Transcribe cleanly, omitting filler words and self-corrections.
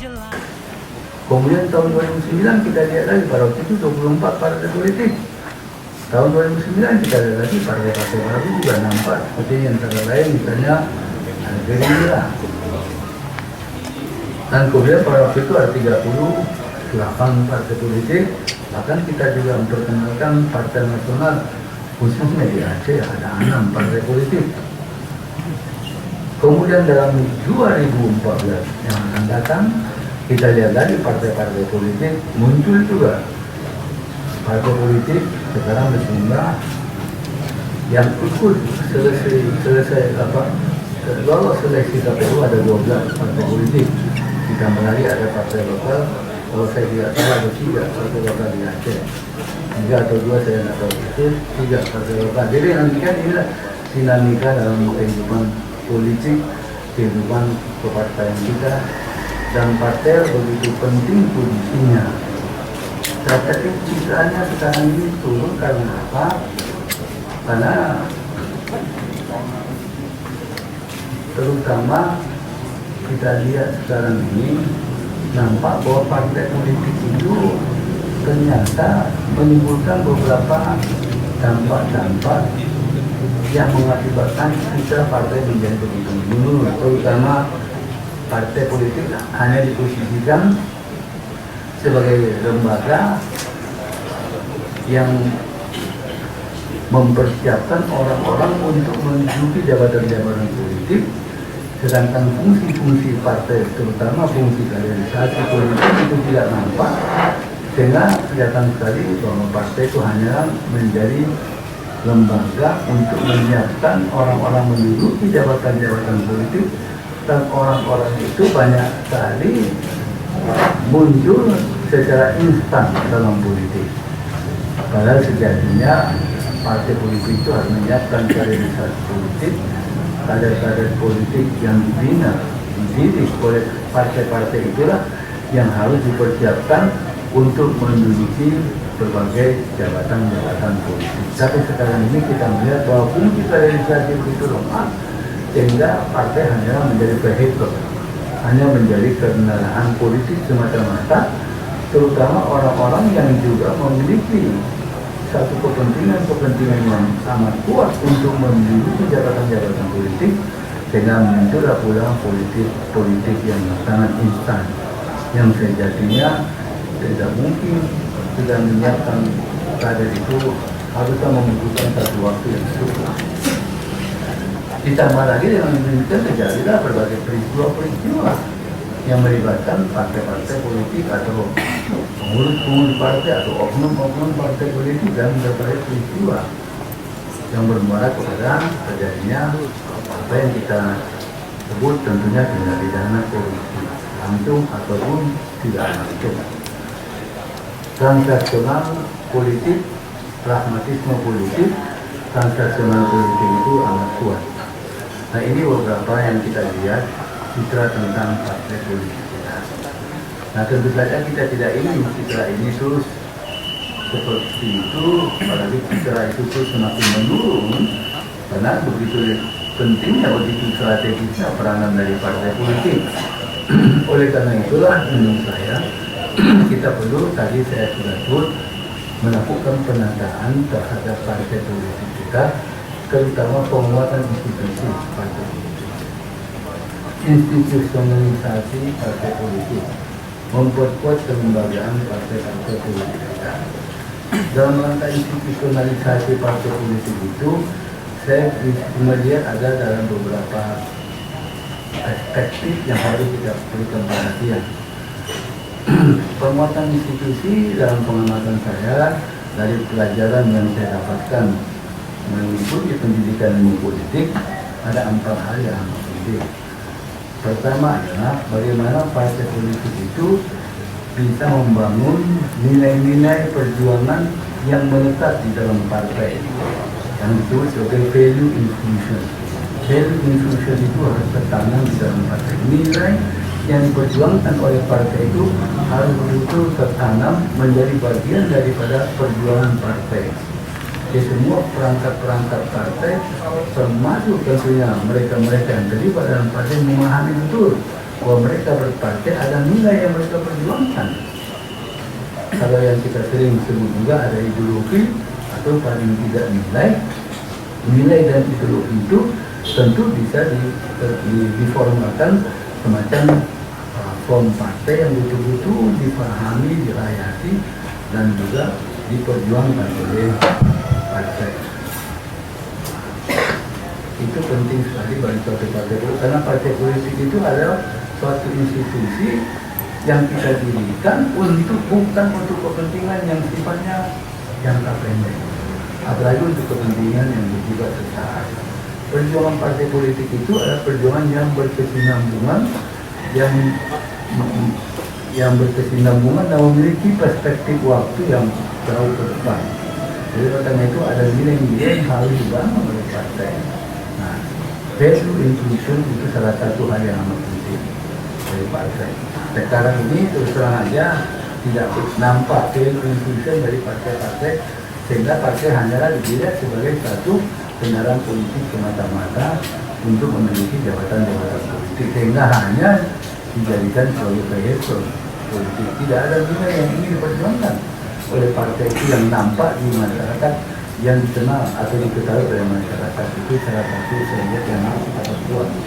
Kemudian tahun 2009 kita lihat lagi, pada waktu itu 24 partai politik. Tahun 2009 kita lihat lagi partai-partai baru juga nampak, seperti yang lain misalnya Gerindra. Dan kemudian pada waktu itu ada 38 partai politik, bahkan kita juga memperkenalkan partai nasional, khususnya di Aceh ada 6 partai politik. Kemudian dalam 2014 yang akan datang, kita lihat lagi partai-partai politik muncul juga. Partai politik sekarang berjumlah yang ikut selesai lolos seleksi KPU ada 12 partai politik. Ditambah lagi ada partai lokal, kalau saya tidak salah ada 3 partai lokal di Aceh. 3 atau 2 saya tidak tahu, itu 3 partai lokal. Jadi nanti kan inilah dinamika dalam kehidupan politik, kehidupan kepartaian kita, dan partai begitu penting posisinya. Tetapi citranya sekarang ini turun karena apa? Karena terutama kita lihat sekarang ini nampak bahwa partai politik itu ternyata menimbulkan beberapa dampak-dampak yang mengakibatkan kita partai menjadi begitu mundur, terutama partai politik hanya diposisikan sebagai lembaga yang mempersiapkan orang-orang untuk menduduki jabatan-jabatan politik, sedangkan fungsi-fungsi partai, terutama fungsi kaderisasi politik itu tidak nampak, sehingga kelihatan sekali bahwa partai itu hanya menjadi lembaga untuk menyiapkan orang-orang menduduki jabatan-jabatan politik, dan orang-orang itu banyak sekali muncul secara instan dalam politik. Padahal sejatinya partai politik itu harus menyiapkan kaderisasi politik, kader-kader politik yang dibina, dididik oleh partai-partai itulah yang harus dipersiapkan untuk menduduki berbagai jabatan-jabatan politik. Tapi sekarang ini kita melihat bahwa fungsi kaderisasi begitu lemah, sehingga partai hanya menjadi vehikel, hanya menjadi kendaraan politik semata-mata, terutama orang-orang yang juga memiliki satu kepentingan yang sangat kuat untuk menduduki jabatan-jabatan politik, sehingga muncullah pula politik yang sangat instan, yang sejatinya tidak mungkin kita menyiapkan kader itu harusnya membutuhkan satu waktu yang cukup. Ditambah lagi dengan demikian terjadilah berbagai peristiwa-peristiwa yang melibatkan partai-partai politik atau pengurus-pengurus partai atau oknum-oknum partai politik, dan berbagai peristiwa yang bermuara kepada terjadinya apa yang kita sebut tentunya tindak pidana korupsi langsung ataupun tidak langsung. Transaksional politik, pragmatisme politik, transaksional politik itu amat kuat. Nah, ini beberapa yang kita lihat citra tentang partai politik kita. Nah, tentu saja kita tidak ingin citra ini terus seperti itu, apalagi citra itu terus semakin menurun, karena begitu pentingnya, begitu strategisnya peranan dari partai politik. Oleh karena itulah menurut saya kita perlu, tadi saya sudah sebut, melakukan penataan terhadap partai politik kita, terutama penguatan institusi partai politik, institusionalisasi partai politik, memperkuat kelembagaan partai-partai politik kita. Dalam rangka institusionalisasi partai politik itu, saya melihat ada dalam beberapa perspektif yang harus kita berikan perhatian. Penguatan institusi dalam pengamatan saya dari pelajaran yang saya dapatkan mengikuti pendidikan ilmu politik, ada 4 hal yang penting. Pertama adalah bagaimana partai politik itu bisa membangun nilai-nilai perjuangan yang melekat di dalam partai, yang disebut sebagai value infusion. Value infusion itu harus tertanam di dalam partai. Nilai yang diperjuangkan oleh partai itu harus betul tertanam menjadi bagian daripada perjuangan partai. Di semua perangkat-perangkat partai, termasuk tentunya mereka-mereka yang terlibat dalam partai, memahami betul bahwa mereka berpartai ada nilai yang mereka perjuangkan. Kalau yang kita sering sebut juga ada ideologi atau paling tidak nilai dan ideologi itu tentu bisa diformalkan semacam form partai yang betul-betul dipahami, dirayati, dan juga diperjuangkan oleh partai. Itu penting sekali bagi suatu partai politik, karena partai politik itu adalah suatu institusi yang kita dirikan bukan untuk kepentingan yang sifatnya jangka pendek, apalagi untuk kepentingan yang bersifat sesaat. Perjuangan partai politik itu adalah perjuangan yang berkesinambungan, yang berkesinambungan dan memiliki perspektif waktu yang jauh ke depan. Jadi karena itu ada nilai-nilai yang harus dibangun oleh partai. Nah, value inclusion itu salah satu hal yang amat penting dari partai. Sekarang ini terus terang aja tidak nampak value inclusion dari partai-partai, sehingga partai hanyalah dilihat sebagai satu kendaraan politik semata-mata untuk memiliki jabatan-jabatan politik, sehingga hanya dijadikan sebagai vehicle politik. Tidak ada nilai yang ingin diperjuangkan oleh partai itu yang nampak di masyarakat, yang dikenal atau diketahui oleh masyarakat. Itu salah satu saya lihat yang harus kita perjuangkan.